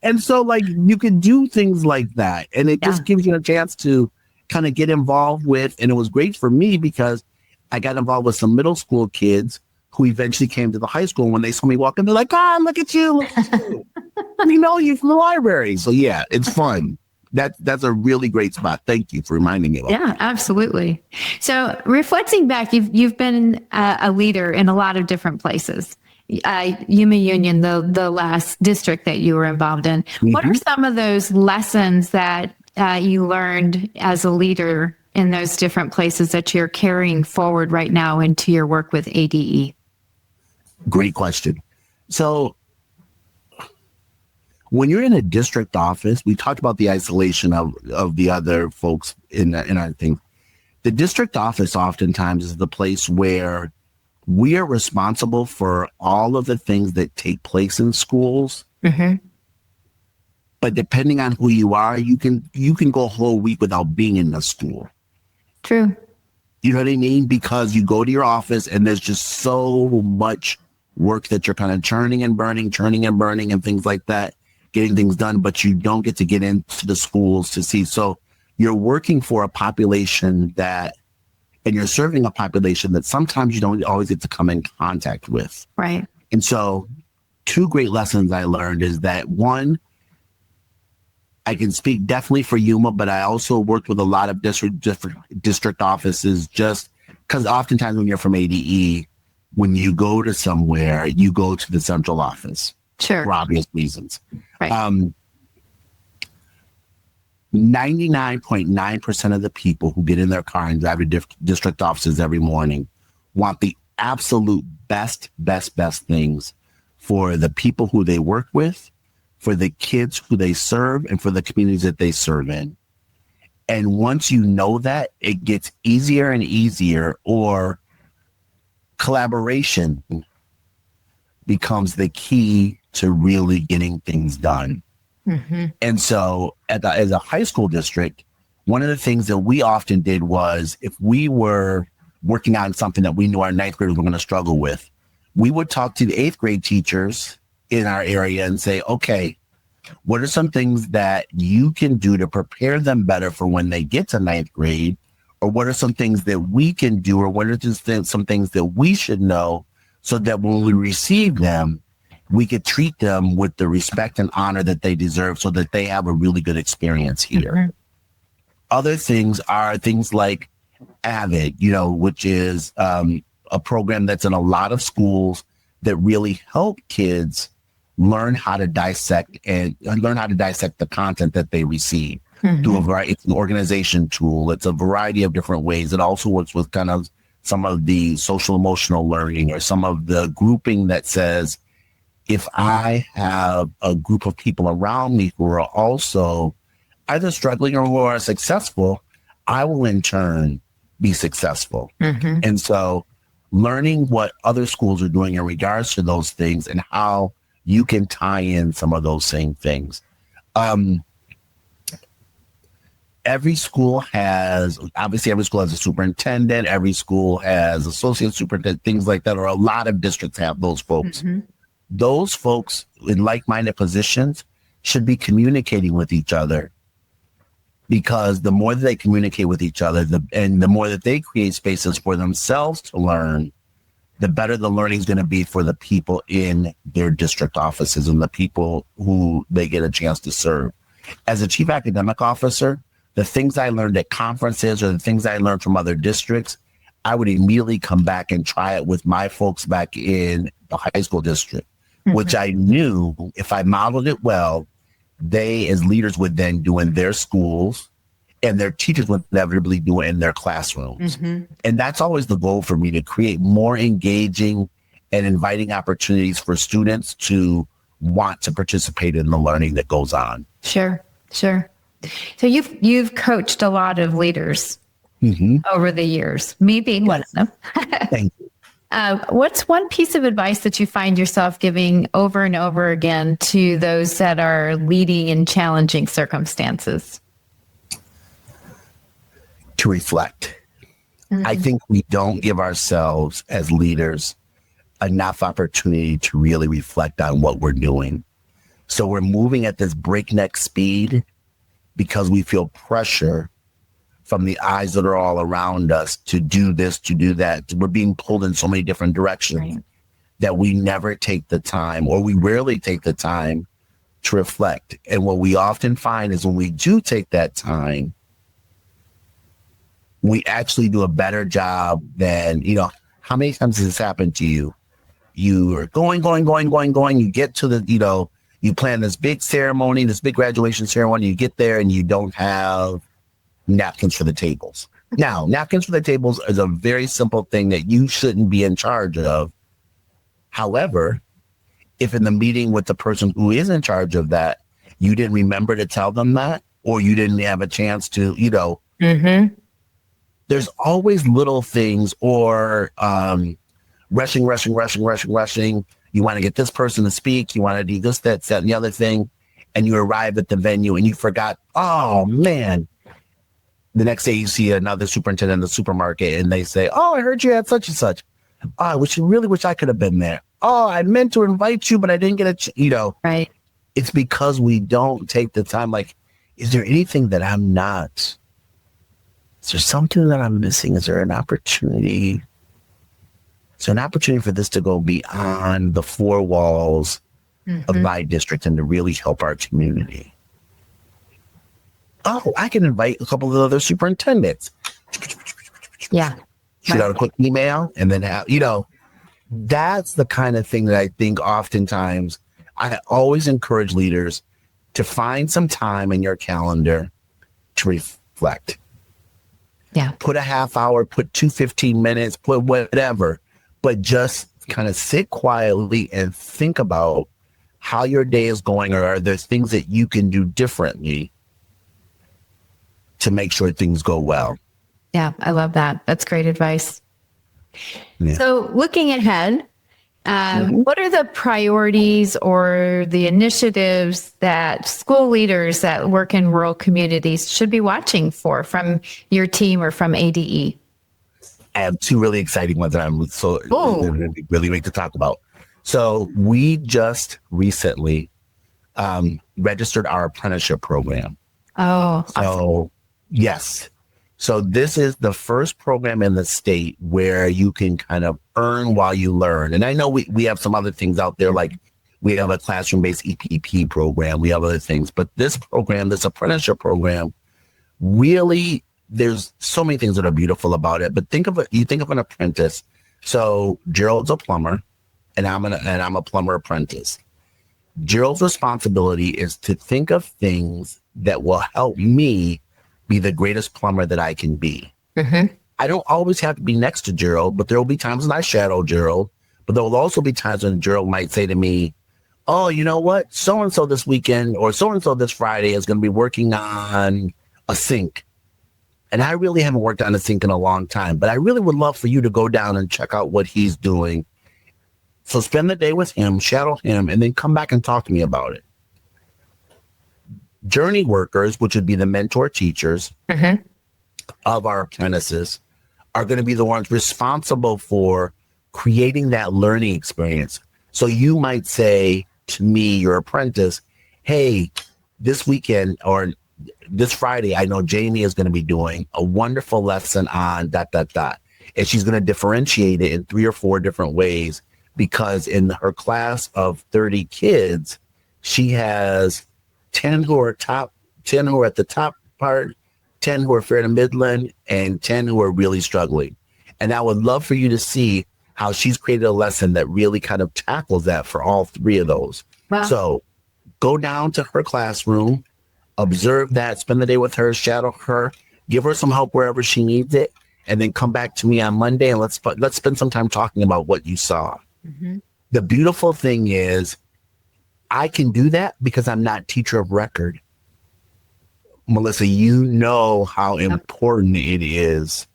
And so, like, you can do things like that. And it just gives you a chance to kind of get involved with. And it was great for me because I got involved with some middle school kids who eventually came to the high school. And when they saw me walk in, they're like, look at you. Look at you. We know you from the library. So, yeah, it's fun. That's a really great spot. Thank you for reminding me. Yeah, absolutely. So reflecting back, you've been a leader in a lot of different places. Yuma Union, the last district that you were involved in. Mm-hmm. What are some of those lessons that you learned as a leader in those different places that you're carrying forward right now into your work with ADE? Great question. So when you're in a district office, we talked about the isolation of the other folks in our thing. The district office oftentimes is the place where we are responsible for all of the things that take place in schools. Mm-hmm. But depending on who you are, you can go a whole week without being in the school. True. You know what I mean? Because you go to your office and there's just so much work that you're kind of churning and burning and things like that, getting things done, but you don't get to get into the schools to see. So you're working for a population and you're serving a population that sometimes you don't always get to come in contact with. Right. And so 2 great lessons I learned is that, one, I can speak definitely for Yuma, but I also worked with a lot of district offices, just because oftentimes when you're from ADE, when you go to somewhere, you go to the central office. Sure. For obvious reasons. Right. 99.9% of the people who get in their car and drive to district offices every morning want the absolute best things for the people who they work with, for the kids who they serve, and for the communities that they serve in. And once you know that, it gets easier and easier, or collaboration becomes the key to really getting things done. Mm-hmm. And so as a high school district, one of the things that we often did was, if we were working on something that we knew our 9th graders were going to struggle with, we would talk to the 8th grade teachers in our area and say, okay, What are some things that you can do to prepare them better for when they get to ninth grade? Or what are some things that we can do? Or what are just some things that we should know so that when we receive them, we could treat them with the respect and honor that they deserve so that they have a really good experience here. Mm-hmm. Other things are things like AVID, which is a program that's in a lot of schools that really help kids learn how to dissect the content that they receive through a variety. It's an organization tool. It's a variety of different ways. It also works with kind of some of the social emotional learning or some of the grouping that says, if I have a group of people around me who are also either struggling or who are successful, I will in turn be successful. Mm-hmm. And so learning what other schools are doing in regards to those things and how you can tie in some of those same things. Every school has a superintendent, every school has associate superintendent, things like that, or a lot of districts have those folks. Mm-hmm. Those folks in like-minded positions should be communicating with each other, because the more that they communicate with each other and the more that they create spaces for themselves to learn, the better the learning is going to be for the people in their district offices and the people who they get a chance to serve. As a chief academic officer, the things I learned at conferences or the things I learned from other districts, I would immediately come back and try it with my folks back in the high school district, which I knew if I modeled it well, they as leaders would then do in their schools and their teachers would inevitably do it in their classrooms. Mm-hmm. And that's always the goal for me, to create more engaging and inviting opportunities for students to want to participate in the learning that goes on. Sure. So you've coached a lot of leaders over the years, me being one of them. Thank you. What's one piece of advice that you find yourself giving over and over again to those that are leading in challenging circumstances? To reflect. Mm-hmm. I think we don't give ourselves as leaders enough opportunity to really reflect on what we're doing. So we're moving at this breakneck speed because we feel pressure from the eyes that are all around us to do this, to do that. We're being pulled in so many different directions that we never take the time, or we rarely take the time to reflect. And what we often find is when we do take that time, we actually do a better job than, how many times has this happened to you? You are going. You get to the, you plan this big ceremony, this big graduation ceremony. You get there and you don't have napkins for the tables. Now, napkins for the tables is a very simple thing that you shouldn't be in charge of. However, if in the meeting with the person who is in charge of that, you didn't remember to tell them that, or you didn't have a chance to, there's always little things, or rushing. You want to get this person to speak. You want to do this, that, and the other thing. And you arrive at the venue and you forgot, oh man. The next day you see another superintendent in the supermarket and they say, oh, I heard you had such and such. Oh, I really wish I could have been there. Oh, I meant to invite you, but I didn't get Right. It's because we don't take the time. Like, is there anything that I'm not? Is there something that I'm missing? Is there an opportunity? Is there an opportunity for this to go beyond the four walls of my district and to really help our community? Oh, I can invite a couple of other superintendents. Yeah. Shoot out a quick email and then have, that's the kind of thing that I think oftentimes I always encourage leaders to find some time in your calendar to reflect. Yeah. Put a half hour, put 15 minutes, put whatever, but just kind of sit quietly and think about how your day is going, or are there things that you can do differently to make sure things go well. Yeah, I love that. That's great advice. Yeah. So looking ahead, what are the priorities or the initiatives that school leaders that work in rural communities should be watching for from your team or from ADE? I have two really exciting ones that I'm really to talk about. So we just recently registered our apprenticeship program. Oh, awesome. So, yes. So this is the first program in the state where you can kind of earn while you learn. And I know we have some other things out there, like we have a classroom-based EPP program. We have other things. But this program, this apprenticeship program, really, there's so many things that are beautiful about it. But you think of an apprentice. So Gerald's a plumber, and I'm a plumber apprentice. Gerald's responsibility is to think of things that will help me be the greatest plumber that I can be. Mm-hmm. I don't always have to be next to Gerald, but there will be times when I shadow Gerald. But there will also be times when Gerald might say to me, oh, you know what? So-and-so this weekend or so-and-so this Friday is going to be working on a sink. And I really haven't worked on a sink in a long time, but I really would love for you to go down and check out what he's doing. So spend the day with him, shadow him, and then come back and talk to me about it. Journey workers, which would be the mentor teachers of our apprentices, are going to be the ones responsible for creating that learning experience. So you might say to me, your apprentice, hey, this weekend or this Friday, I know Jamie is going to be doing a wonderful lesson on ... And she's going to differentiate it in 3 or 4 different ways, because in her class of 30 kids, she has 10 who are at the top part, 10 who are fair to Midland, and 10 who are really struggling. And I would love for you to see how she's created a lesson that really kind of tackles that for all 3 of those. Wow. So go down to her classroom, observe that, spend the day with her, shadow her, give her some help wherever she needs it, and then come back to me on Monday and let's spend some time talking about what you saw. Mm-hmm. The beautiful thing is I can do that because I'm not teacher of record. Melissa, you know how important it is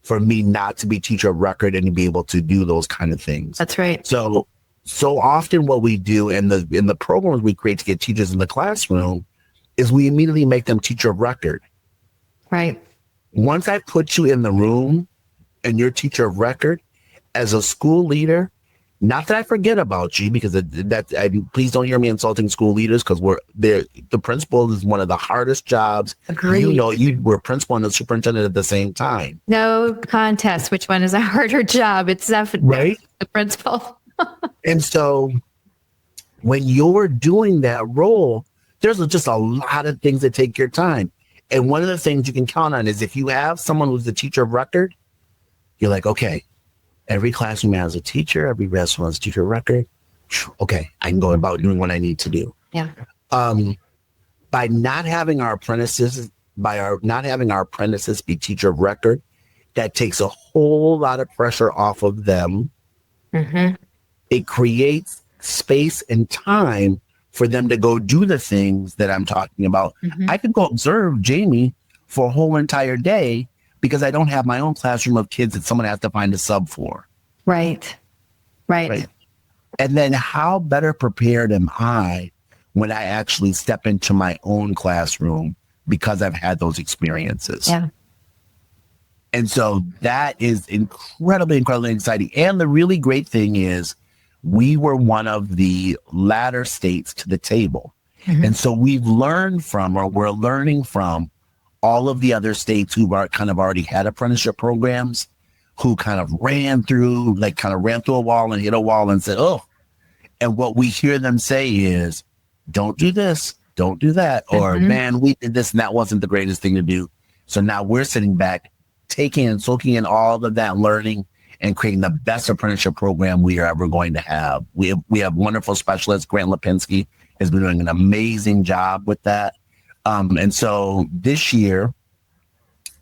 for me not to be teacher of record and to be able to do those kind of things. That's right. So often what we do in the programs we create to get teachers in the classroom is we immediately make them teacher of record. Right. Once I put you in the room and you're teacher of record, as a school leader, not that I forget about you, because please don't hear me insulting school leaders, because the principal is one of the hardest jobs. Agreed. You know, you were principal and the superintendent at the same time. No contest. Which one is a harder job? It's definitely right? The principal. And so when you're doing that role, there's just a lot of things that take your time. And one of the things you can count on is if you have someone who's the teacher of record, you're like, okay, every classroom has a teacher, every restaurant has a teacher of record. Okay, I can go about doing what I need to do. Yeah. By not having our apprentices be teacher of record, that takes a whole lot of pressure off of them. Mm-hmm. It creates space and time for them to go do the things that I'm talking about. Mm-hmm. I could go observe Jamie for a whole entire day because I don't have my own classroom of kids that someone has to find a sub for. Right. And then how better prepared am I when I actually step into my own classroom because I've had those experiences? Yeah. And so that is incredibly exciting. And the really great thing is we were one of the latter states to the table. Mm-hmm. And so we're learning from all of the other states who are kind of already had apprenticeship programs, who kind of ran through a wall and hit a wall and said, oh, and what we hear them say is, don't do this, don't do that. Mm-hmm. Or, man, we did this and that wasn't the greatest thing to do. So now we're sitting back, taking and soaking in all of that learning and creating the best apprenticeship program we are ever going to have. We have wonderful specialists. Grant Lipinski has been doing an amazing job with that. And so this year,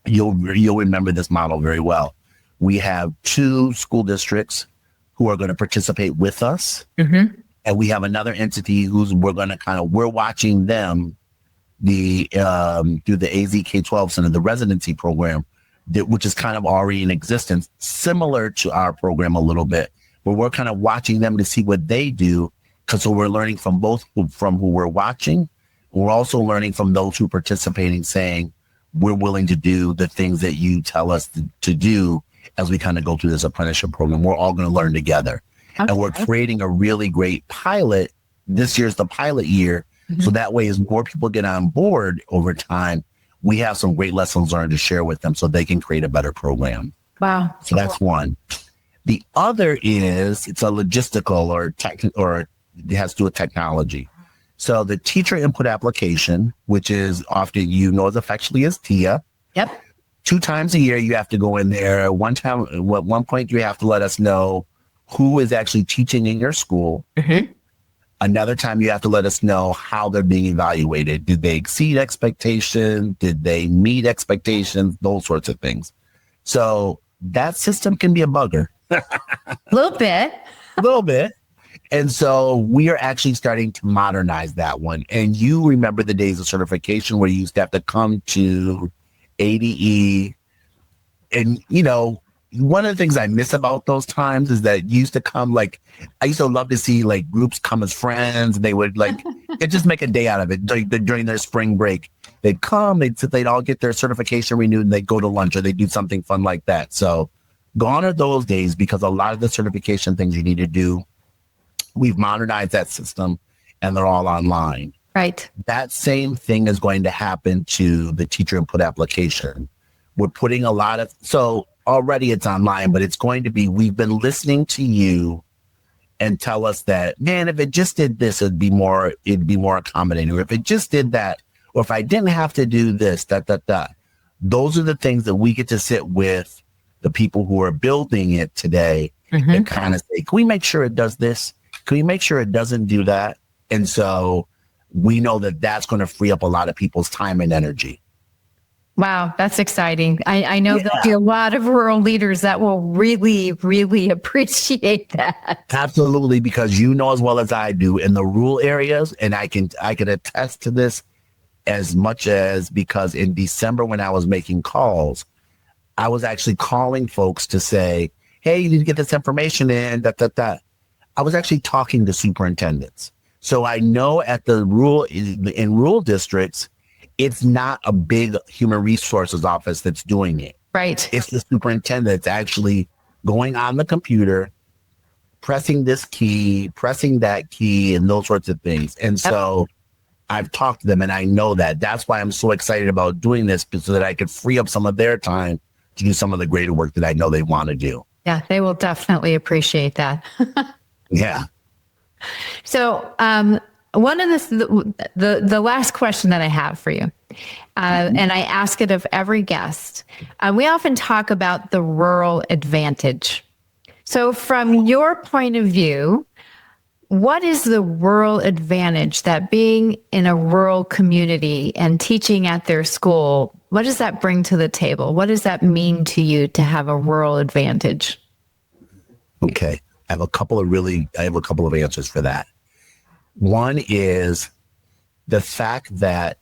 you'll remember this model very well. We have 2 school districts who are going to participate with us. Mm-hmm. And we have another entity we're watching them through the AZ K-12 Center, the residency program, which is kind of already in existence, similar to our program a little bit, but we're kind of watching them to see what they do. So we're learning from from who we're watching. We're also learning from those who are participating, saying, we're willing to do the things that you tell us to do as we kind of go through this apprenticeship program. We're all going to learn together. Okay. And we're creating a really great pilot. This year's the pilot year So that way, as more people get on board over time, we have some great lessons learned to share with them so they can create a better program. Wow. So that's one. The other is it's a logistical or it has to do with technology. So the teacher input application, which is often as affectionately as TIA. Yep. 2 times a year, you have to go in there. At one point, you have to let us know who is actually teaching in your school. Mm-hmm. Another time, you have to let us know how they're being evaluated. Did they exceed expectations? Did they meet expectations? Those sorts of things. So that system can be a bugger. A little bit. A little bit. And so we are actually starting to modernize that one. And you remember the days of certification where you used to have to come to ADE. And, one of the things I miss about those times is that you used to come I used to love to see groups come as friends. They would it just make a day out of it during their spring break. They'd come, they'd all get their certification renewed and they'd go to lunch or they'd do something fun like that. So gone are those days because a lot of the certification things you need to do, we've modernized that system and they're all online. Right. That same thing is going to happen to the teacher input application. We're putting so already it's online, but it's going to be, we've been listening to you and tell us that, man, if it just did this, it'd be more accommodating. Or if it just did that, or if I didn't have to do this, those are the things that we get to sit with the people who are building it today and kind of say, can we make sure it does this? Can we make sure it doesn't do that? And so we know that that's going to free up a lot of people's time and energy. Wow, that's exciting. I know there'll be a lot of rural leaders that will really, really appreciate that. Absolutely, because as well as I do in the rural areas, and I can attest to this as much as because in December when I was making calls, I was actually calling folks to say, hey, you need to get this information in, I was actually talking to superintendents. So I know in rural districts, it's not a big human resources office that's doing it. Right. It's the superintendent that's actually going on the computer, pressing this key, pressing that key, and those sorts of things. And so I've talked to them and I know that. That's why I'm so excited about doing this, so that I could free up some of their time to do some of the greater work that I know they want to do. Yeah, they will definitely appreciate that. Yeah. So one of the last question that I have for you, and I ask it of every guest, we often talk about the rural advantage. So from your point of view, what is the rural advantage that being in a rural community and teaching at their school, what does that bring to the table? What does that mean to you to have a rural advantage? Okay. I have a couple of answers for that. One is the fact that,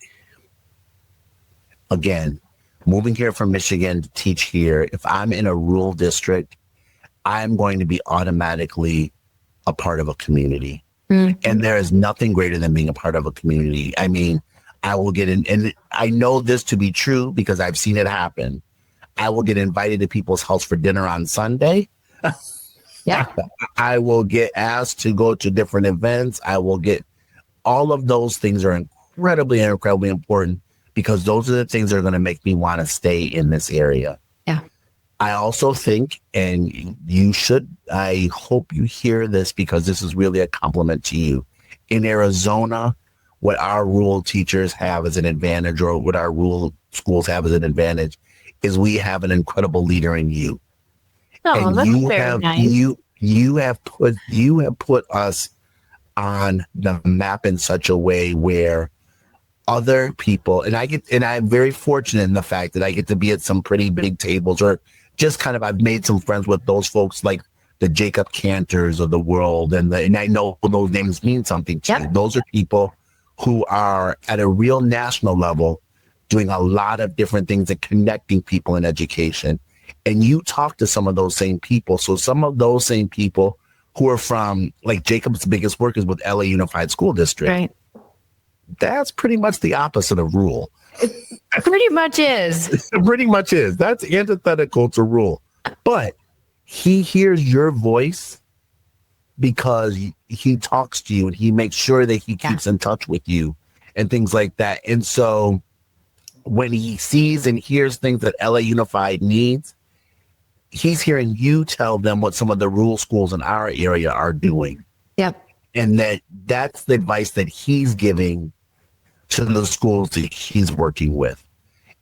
again, moving here from Michigan to teach here, if I'm in a rural district, I'm going to be automatically a part of a community. Mm-hmm. And there is nothing greater than being a part of a community. I mean, I will get in, and I know this to be true because I've seen it happen. I will get invited to people's house for dinner on Sunday. Yeah. I will get asked to go to different events. All of those things are incredibly important because those are the things that are going to make me want to stay in this area. Yeah. I also think, and I hope you hear this because this is really a compliment to you. In Arizona, what our rural teachers have as an advantage, or what our rural schools have as an advantage, is we have an incredible leader in you. Oh, and that's very nice. You have put us on the map in such a way where other people, and I'm very fortunate in the fact that I get to be at some pretty big tables, or just kind of, I've made some friends with those folks like the Jacob Cantors of the world, and I know those names mean something to you. Those are people who are at a real national level doing a lot of different things and connecting people in education. And you talk to some of those same people. So some of those same people who are from, like Jacob's biggest work is with LA Unified School District. Right. That's pretty much the opposite of rural. It pretty much is. It pretty much is. That's antithetical to rural. But he hears your voice because he talks to you and he makes sure that he keeps in touch with you and things like that. And so when he sees and hears things that LA Unified needs, he's hearing you tell them what some of the rural schools in our area are doing. Yep. And that's the advice that he's giving to the schools that he's working with.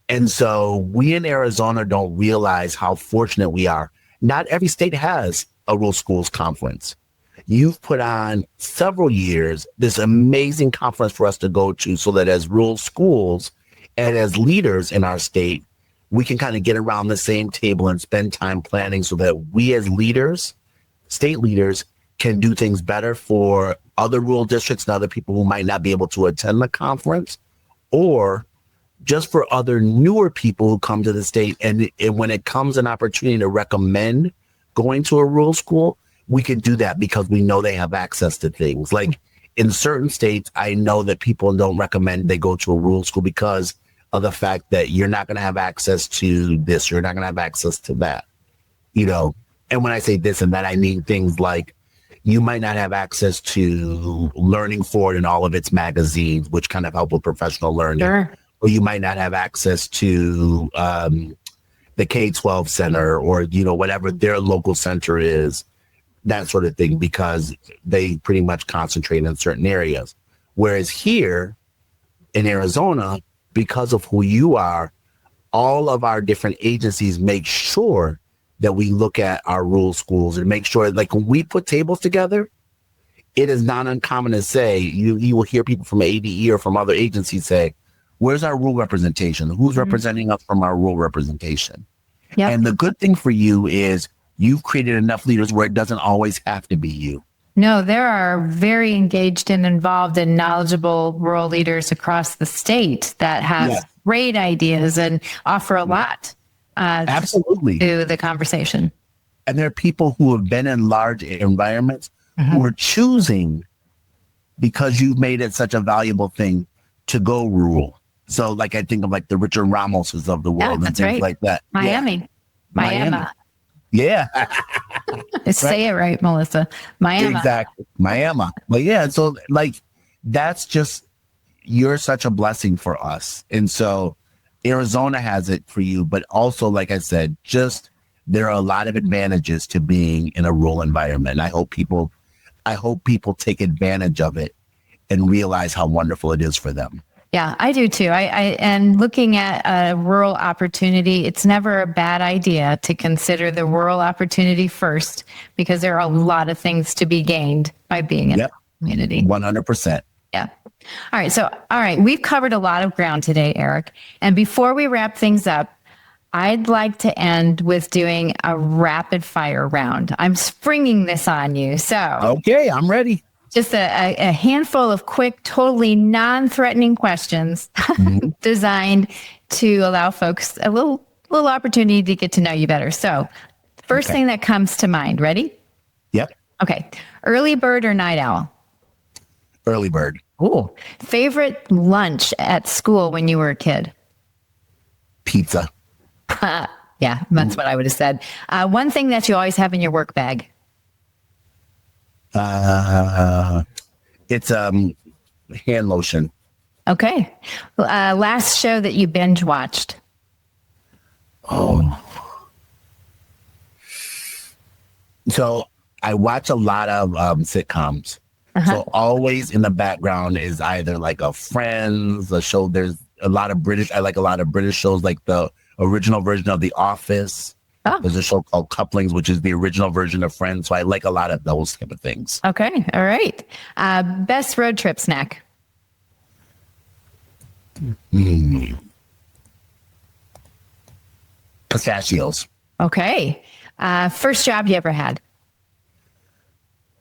And so we in Arizona don't realize how fortunate we are. Not every state has a rural schools conference. You've put on several years this amazing conference for us to go to so that as rural schools and as leaders in our state, we can kind of get around the same table and spend time planning so that we as leaders, state leaders, can do things better for other rural districts and other people who might not be able to attend the conference, or just for other newer people who come to the state. And when it comes an opportunity to recommend going to a rural school, we can do that because we know they have access to things. Like in certain states, I know that people don't recommend they go to a rural school because of the fact that you're not going to have access to this, you're not going to have access to that, you know. And when I say this and that, I mean things like you might not have access to Learning Forward and all of its magazines, which kind of help with professional learning. Sure. Or you might not have access to the K-12 center or, you know, whatever their local center is, that sort of thing, because they pretty much concentrate in certain areas. Whereas here in Arizona, because of who you are, all of our different agencies make sure that we look at our rural schools and make sure, like when we put tables together, it is not uncommon to say, you will hear people from ADE or from other agencies say, where's our rural representation? Who's representing us from our rural representation? Yep. And the good thing for you is you've created enough leaders where it doesn't always have to be you. No, there are very engaged and involved and knowledgeable rural leaders across the state that have great ideas and offer a lot Absolutely to the conversation. And there are people who have been in large environments who are choosing, because you've made it such a valuable thing, to go rural. So like I think of like the Richard Ramoses of the world and things like that. Miami. Yeah. Say it right, Melissa. Miami. Exactly. Miami. But yeah, so like that's just, you're such a blessing for us. And so Arizona has it for you, but also, like I said, just there are a lot of advantages to being in a rural environment. I hope people take advantage of it and realize how wonderful it is for them. Yeah, I do too. And looking at a rural opportunity, it's never a bad idea to consider the rural opportunity first, because there are a lot of things to be gained by being in a community. 100%. Yeah. All right. We've covered a lot of ground today, Eric. And before we wrap things up, I'd like to end with doing a rapid fire round. I'm springing this on you. So, okay, I'm ready. Just a handful of quick, totally non-threatening questions designed to allow folks a little opportunity to get to know you better. So, first thing that comes to mind. Ready? Yep. Okay. Early bird or night owl? Early bird. Ooh. Favorite lunch at school when you were a kid? Pizza. Yeah, that's what I would have said. One thing that you always have in your work bag? It's hand lotion. Okay. Last show that you binge watched? Oh. So I watch a lot of sitcoms. So always in the background is either like a Friends, a show. There's a lot of British. I like a lot of British shows, like the original version of The Office. Oh. There's a show called Couplings, which is the original version of Friends. So I like a lot of those type of things. Okay. All right. Best road trip snack? Pistachios. Okay. First job you ever had?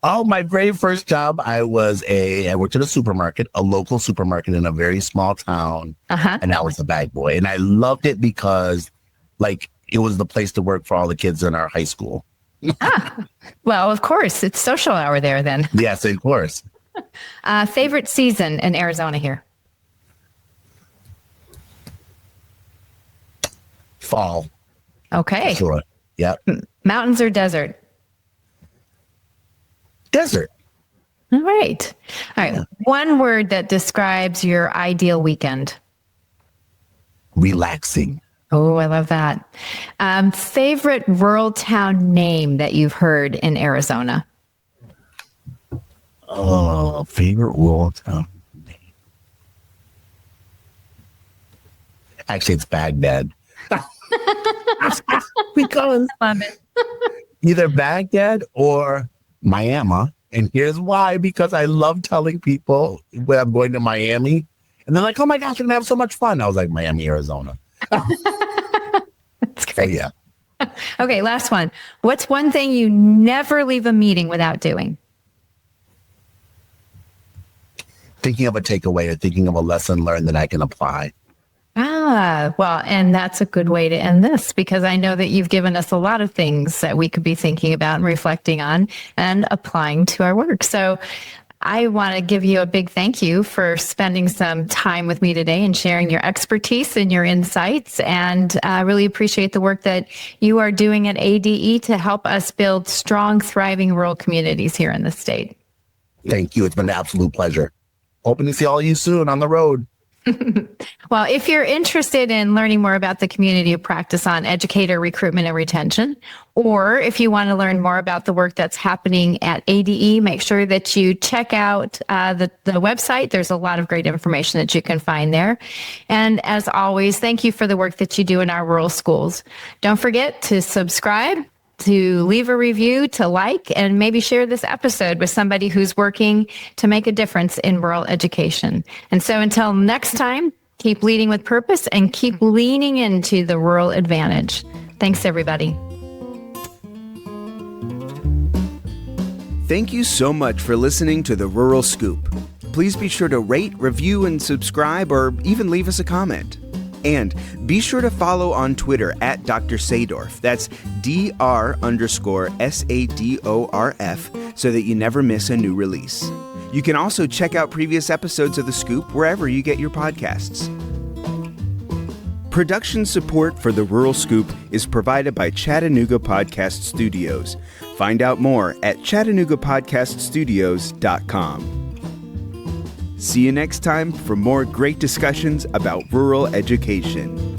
Oh, my very first job, I worked at a supermarket, a local supermarket in a very small town. And I was a bag boy. And I loved it because, like, it was the place to work for all the kids in our high school. Well, of course. It's social hour there then. Yes, of course. Favorite season in Arizona here? Fall. Okay. Sure. Yep. Mountains or desert? Desert. All right. All right. One word that describes your ideal weekend. Relaxing. Oh, I love that. Favorite rural town name that you've heard in Arizona? Oh, favorite rural town. Actually, it's Baghdad. Because Love it. either Baghdad or Miami. And here's why, because I love telling people when I'm going to Miami and they're like, oh my gosh, you're gonna have so much fun. I was like, Miami, Arizona. That's great. So, yeah. Okay, last one. What's one thing you never leave a meeting without doing? Thinking of a takeaway or thinking of a lesson learned that I can apply. Well, and that's a good way to end this, because I know that you've given us a lot of things that we could be thinking about and reflecting on and applying to our work. So I want to give you a big thank you for spending some time with me today and sharing your expertise and your insights. And I really appreciate the work that you are doing at ADE to help us build strong, thriving rural communities here in the state. Thank you. It's been an absolute pleasure. Hoping to see all of you soon on the road. Well, if you're interested in learning more about the community of practice on educator recruitment and retention, or if you want to learn more about the work that's happening at ADE, make sure that you check out the website. There's a lot of great information that you can find there. And as always, thank you for the work that you do in our rural schools. Don't forget to subscribe, to leave a review, to like, and maybe share this episode with somebody who's working to make a difference in rural education. And so until next time, keep leading with purpose and keep leaning into the rural advantage. Thanks, everybody. Thank you so much for listening to The Rural Scoop. Please be sure to rate, review, and subscribe, or even leave us a comment. And be sure to follow on Twitter at Dr. Sadorf. That's Dr_SADORF, so that you never miss a new release. You can also check out previous episodes of The Scoop wherever you get your podcasts. Production support for The Rural Scoop is provided by Chattanooga Podcast Studios. Find out more at ChattanoogaPodcastStudios.com. See you next time for more great discussions about rural education.